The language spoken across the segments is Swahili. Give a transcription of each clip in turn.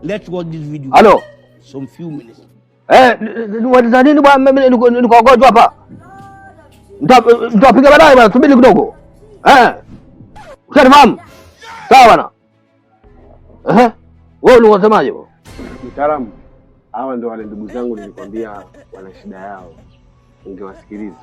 Let's watch this video. Hello. Some few minutes. Unataka nini bwana? Mimi niko wagonjwa hapa. Nitapiga baadaye bwana, subiri kidogo. Ushafahamu? Sawa bwana. Wewe unasemaje bwana? Mtaalamu, hawa ndio wale ndugu zangu nilikwambia wana shida yao. Ungewasikiliza.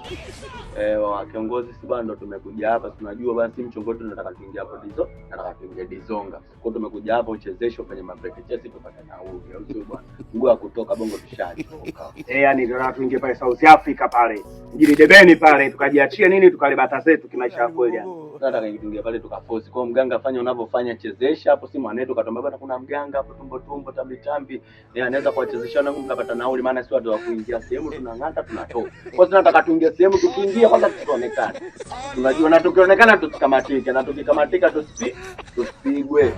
Wa kiongozi si bwana, ndo tumekuja hapa. Tunajua basi mchongozi tunataka tuingie hapo Dizo, nataka tuingie Dizonga. Kwa hiyo tumekuja hapa uchezesho kwenye mabreak chesi tupate nauli. Au sio bwana? Nguo ya kutoka bongo tushaji. Yani ndio tuingie pale South Africa pale. Mjini Debeni pale tukajiachia nini tukalibata zetu kimaisha ya kweli yani. Tunataka tuingie pale tukaforce. Kwa mganga fanya unavyofanya, chezesha hapo, si mwanetu katomba bwana, kuna mganga hapo tumbo tambi. Yeye anaweza kuwachezesha na mkapata nauli, maana si watu wa kuingia sehemu tunang'ata tunatoka. Kwa sababu nataka tuingie sehemu tukiingia kwanza tusionekane. Unajua na tukionekana tusikamatike, na tukikamatika tusipigwe.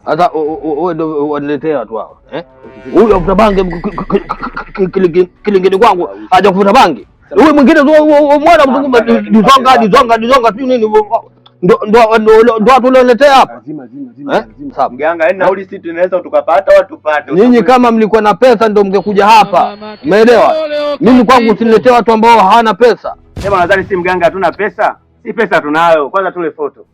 Sasa wewe ndio waniletea watu hao, Huyu afuta bangi kilingeni kwangu, haja kufuta bangi. Huyu mwingine mwana mzungu dizonga tu nini? Ndio watu waletea hapa. Sawa mganga, yani nauli sisi tunaweza tukapata watu tupate. Nyinyi kama mlikuwa na pesa ndio mngekuja hapa. Umeelewa? Mimi kwangu usiniletee watu ambao hawana pesa. Sema nadhani si mganga hatuna pesa. Si pesa tunayo. Kwanza tule foto.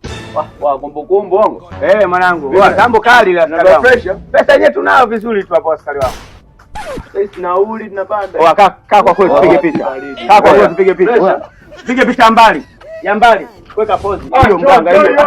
Wa kumbukumbu wangu. Mwanangu. Tambo kali la askari. Pesa yenyewe tunayo vizuri tu hapo askari wangu. Sasa nauli tunapanda. Kaa kwa kweli tupige picha. Kaa kwa kweli tupige picha. Pige picha mbali. Ya mbali. Weka pose. Hiyo mganga hiyo.